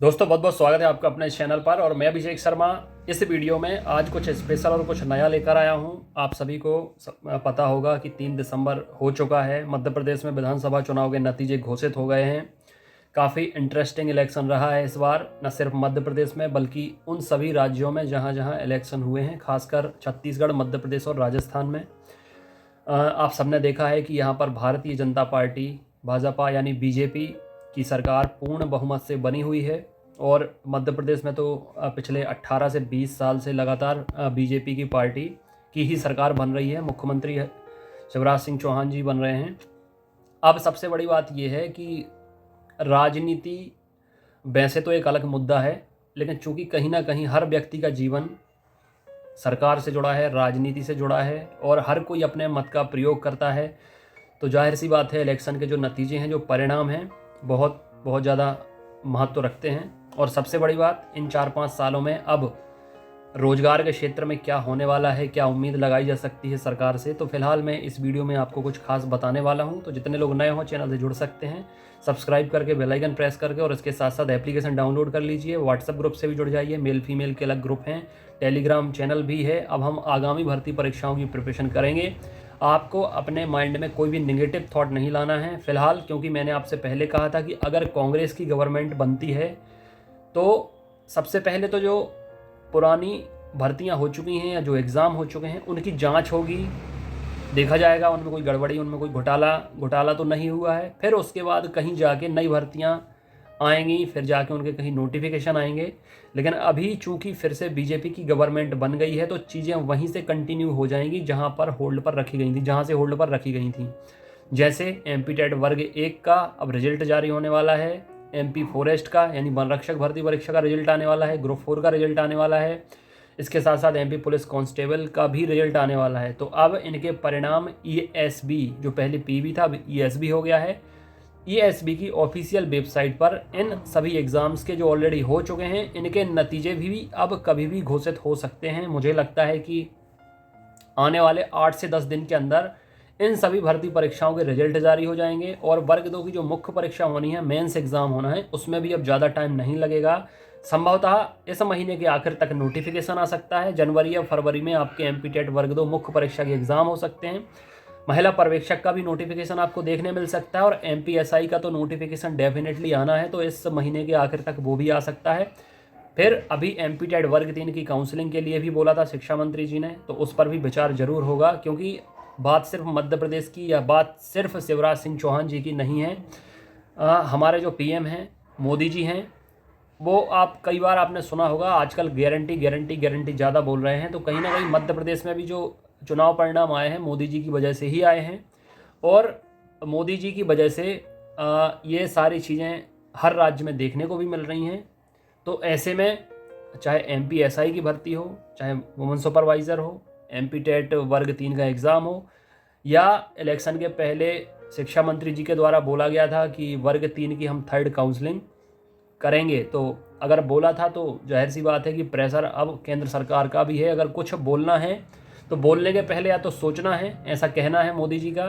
दोस्तों बहुत बहुत स्वागत है आपका अपने चैनल पर। और मैं अभिषेक शर्मा इस वीडियो में आज कुछ स्पेशल और कुछ नया लेकर आया हूं। आप सभी को पता होगा कि 3 दिसंबर हो चुका है। मध्य प्रदेश में विधानसभा चुनाव के नतीजे घोषित हो गए हैं। काफ़ी इंटरेस्टिंग इलेक्शन रहा है इस बार, न सिर्फ मध्य प्रदेश में बल्कि उन सभी राज्यों में जहां जहां इलेक्शन हुए हैं, खासकर छत्तीसगढ़, मध्य प्रदेश और राजस्थान में। आप सबने देखा है कि यहाँ पर भारतीय जनता पार्टी, भाजपा यानी बीजेपी की सरकार पूर्ण बहुमत से बनी हुई है। और मध्य प्रदेश में तो पिछले 18 से 20 साल से लगातार बीजेपी की पार्टी की ही सरकार बन रही है। मुख्यमंत्री शिवराज सिंह चौहान जी बन रहे हैं। अब सबसे बड़ी बात यह है कि राजनीति वैसे तो एक अलग मुद्दा है, लेकिन चूंकि कहीं ना कहीं हर व्यक्ति का जीवन सरकार से जुड़ा है, राजनीति से जुड़ा है और हर कोई अपने मत का प्रयोग करता है, तो जाहिर सी बात है इलेक्शन के जो नतीजे हैं, जो परिणाम हैं, बहुत बहुत ज़्यादा महत्व रखते हैं। और सबसे बड़ी बात, इन 4-5 सालों में अब रोजगार के क्षेत्र में क्या होने वाला है, क्या उम्मीद लगाई जा सकती है सरकार से, तो फिलहाल मैं इस वीडियो में आपको कुछ खास बताने वाला हूं। तो जितने लोग नए हों चैनल से जुड़ सकते हैं सब्सक्राइब करके, बेल आइकन प्रेस करके, और इसके साथ साथ एप्लीकेशन डाउनलोड कर लीजिए। व्हाट्सएप ग्रुप से भी जुड़ जाइए, मेल फीमेल के अलग ग्रुप हैं, टेलीग्राम चैनल भी है। अब हम आगामी भर्ती परीक्षाओं की प्रिपरेशन करेंगे। आपको अपने माइंड में कोई भी निगेटिव थॉट नहीं लाना है फिलहाल, क्योंकि मैंने आपसे पहले कहा था कि अगर कांग्रेस की गवर्नमेंट बनती है तो सबसे पहले तो जो पुरानी भर्तियां हो चुकी हैं या जो एग्ज़ाम हो चुके हैं उनकी जांच होगी, देखा जाएगा उनमें कोई गड़बड़ी, उनमें कोई घोटाला तो नहीं हुआ है। फिर उसके बाद कहीं जाके नई भर्तियां आएंगी, फिर जाके उनके कहीं नोटिफिकेशन आएंगे। लेकिन अभी चूंकि फिर से बीजेपी की गवर्नमेंट बन गई है तो चीज़ें वहीं से कंटिन्यू हो जाएंगी जहां पर होल्ड पर रखी गई थी, जहां से होल्ड पर रखी गई थी। जैसे एमपी टेट वर्ग 1 का अब रिजल्ट जारी होने वाला है, एमपी फॉरेस्ट का यानी वन रक्षक भर्ती परीक्षा का रिजल्ट आने वाला है, ग्रुप 4 का रिजल्ट आने वाला है, इसके साथ साथ एमपी पुलिस कांस्टेबल का भी रिजल्ट आने वाला है। तो अब इनके परिणाम ईएसबी, जो पहले पीबी था अब ईएसबी हो गया है, ईएसबी की ऑफिशियल वेबसाइट पर इन सभी एग्जाम्स के जो ऑलरेडी हो चुके हैं इनके नतीजे भी अब कभी भी घोषित हो सकते हैं। मुझे लगता है कि आने वाले 8 से 10 दिन के अंदर इन सभी भर्ती परीक्षाओं के रिजल्ट जारी हो जाएंगे। और वर्ग 2 की जो मुख्य परीक्षा होनी है, मेंस एग्जाम होना है, उसमें भी अब ज़्यादा टाइम नहीं लगेगा। संभवतः इस महीने के आखिर तक नोटिफिकेशन आ सकता है। जनवरी या फरवरी में आपके एमपी टेट वर्ग 2 मुख्य परीक्षा के एग्जाम हो सकते हैं। महिला पर्यवेक्षक का भी नोटिफिकेशन आपको देखने मिल सकता है और एमपीएसआई का तो नोटिफिकेशन डेफिनेटली आना है, तो इस महीने के आखिर तक वो भी आ सकता है। फिर अभी एमपी टेट वर्ग 3 की काउंसलिंग के लिए भी बोला था शिक्षा मंत्री जी ने, तो उस पर भी विचार जरूर होगा, क्योंकि बात सिर्फ मध्य प्रदेश की या बात सिर्फ शिवराज सिंह चौहान जी की नहीं है। हमारे जो पीएम हैं, मोदी जी हैं, वो आप कई बार आपने सुना होगा आजकल गारंटी गारंटी गारंटी ज़्यादा बोल रहे हैं। तो कहीं ना कहीं मध्य प्रदेश में भी जो चुनाव परिणाम आए हैं मोदी जी की वजह से ही आए हैं। और मोदी जी की वजह से ये सारी चीज़ें हर राज्य में देखने को भी मिल रही हैं। तो ऐसे में चाहे एमपीएसआई की भर्ती हो, चाहे वुमेन सुपरवाइज़र हो, एमपी टेट वर्ग 3 का एग्ज़ाम हो, या इलेक्शन के पहले शिक्षा मंत्री जी के द्वारा बोला गया था कि वर्ग 3 की हम थर्ड काउंसलिंग करेंगे, तो अगर बोला था तो जाहिर सी बात है कि प्रेशर अब केंद्र सरकार का भी है। अगर कुछ बोलना है तो बोलने के पहले या तो सोचना है, ऐसा कहना है मोदी जी का।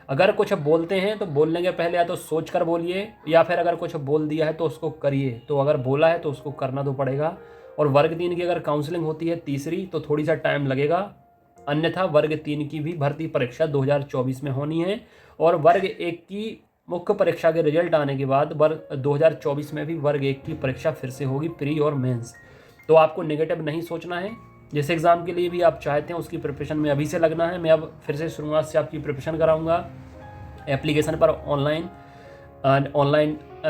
अगर कुछ बोलते हैं तो बोलने के पहले या तो सोच कर बोलिए, या फिर अगर कुछ बोल दिया है तो उसको करिए। तो अगर बोला है तो उसको करना तो पड़ेगा। और वर्ग 3 की अगर काउंसलिंग होती है तीसरी, तो थोड़ी सा टाइम लगेगा। अन्यथा वर्ग 3 की भी भर्ती परीक्षा 2024 में होनी है। और वर्ग 1 की मुख्य परीक्षा के रिजल्ट आने के बाद वर्ग 2024 में भी वर्ग 1 की परीक्षा फिर से होगी, प्री और मेंस। तो आपको नेगेटिव नहीं सोचना है। जिस एग्ज़ाम के लिए भी आप चाहते हैं उसकी प्रिपरेशन में अभी से लगना है। मैं अब फिर से शुरुआत से आपकी प्रिपरेशन कराऊंगा। एप्लीकेशन पर ऑनलाइन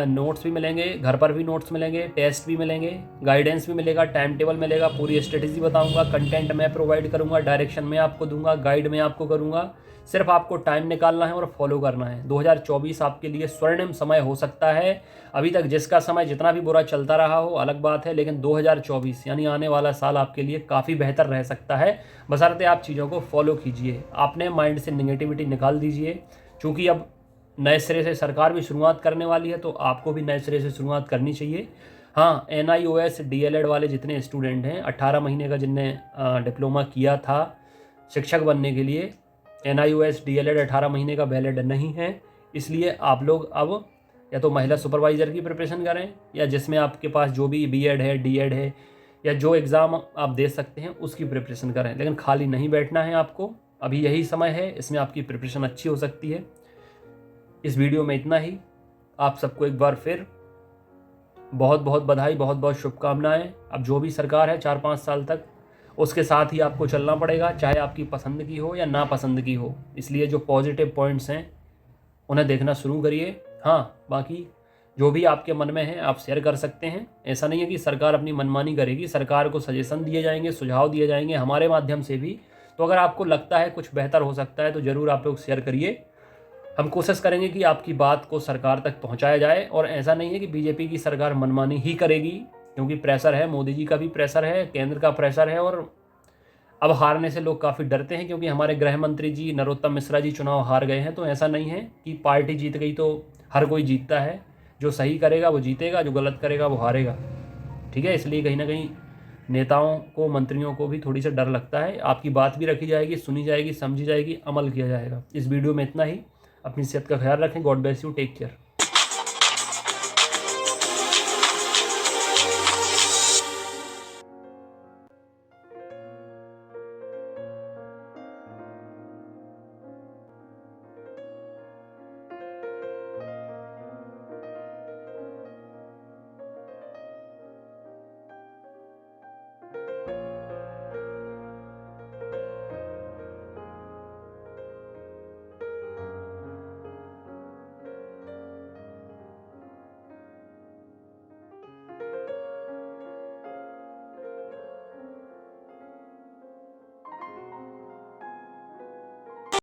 नोट्स भी मिलेंगे, घर पर भी नोट्स मिलेंगे, टेस्ट भी मिलेंगे, गाइडेंस भी मिलेगा, टाइम टेबल मिलेगा, पूरी स्ट्रेटेजी बताऊंगा, कंटेंट मैं प्रोवाइड करूंगा, डायरेक्शन मैं आपको दूंगा, गाइड मैं आपको करूंगा। सिर्फ आपको टाइम निकालना है और फॉलो करना है। 2024 आपके लिए स्वर्णिम समय हो सकता है। अभी तक जिसका समय जितना भी बुरा चलता रहा हो अलग बात है, लेकिन 2024 यानी आने वाला साल आपके लिए काफ़ी बेहतर रह सकता है, बशर्ते आप चीज़ों को फॉलो कीजिए। आपने माइंड से निगेटिविटी निकाल दीजिए। चूँकि अब नए सिरे से सरकार भी शुरुआत करने वाली है, तो आपको भी नए सिरे से शुरुआत करनी चाहिए। हाँ, NIOS DLED वाले जितने स्टूडेंट हैं, 18 महीने का जिनने डिप्लोमा किया था शिक्षक बनने के लिए, NIOS DLED 18 महीने का वैलिड नहीं है, इसलिए आप लोग अब या तो महिला सुपरवाइज़र की प्रिपरेशन करें, या जिसमें आपके पास जो भी बीएड है, डीएड है, या जो एग्ज़ाम आप दे सकते हैं उसकी प्रिपरेशन करें। लेकिन खाली नहीं बैठना है आपको, अभी यही समय है, इसमें आपकी प्रिपरेशन अच्छी हो सकती है। इस वीडियो में इतना ही। आप सबको एक बार फिर बहुत बहुत बधाई, बहुत बहुत शुभकामनाएं। अब जो भी सरकार है 4-5 साल तक, उसके साथ ही आपको चलना पड़ेगा, चाहे आपकी पसंद की हो या नापसंद की हो। इसलिए जो पॉजिटिव पॉइंट्स हैं उन्हें देखना शुरू करिए। हाँ, बाकी जो भी आपके मन में है आप शेयर कर सकते हैं। ऐसा नहीं है कि सरकार अपनी मनमानी करेगी, सरकार को सजेशन दिए जाएंगे, सुझाव दिए जाएंगे हमारे माध्यम से भी। तो अगर आपको लगता है कुछ बेहतर हो सकता है तो ज़रूर आप लोग शेयर करिए। हम कोशिश करेंगे कि आपकी बात को सरकार तक पहुंचाया जाए। और ऐसा नहीं है कि बीजेपी की सरकार मनमानी ही करेगी, क्योंकि प्रेशर है, मोदी जी का भी प्रेशर है, केंद्र का प्रेशर है। और अब हारने से लोग काफ़ी डरते हैं, क्योंकि हमारे गृह मंत्री जी नरोत्तम मिश्रा जी चुनाव हार गए हैं। तो ऐसा नहीं है कि पार्टी जीत गई तो हर कोई जीतता है। जो सही करेगा वो जीतेगा, जो गलत करेगा वो हारेगा। ठीक है, इसलिए कहीं ना कहीं नेताओं को, मंत्रियों को भी थोड़ी सा डर लगता है। आपकी बात भी रखी जाएगी, सुनी जाएगी, समझी जाएगी, अमल किया जाएगा। इस वीडियो में इतना ही। अपनी सेहत का ख्याल रखें। God bless you, take care.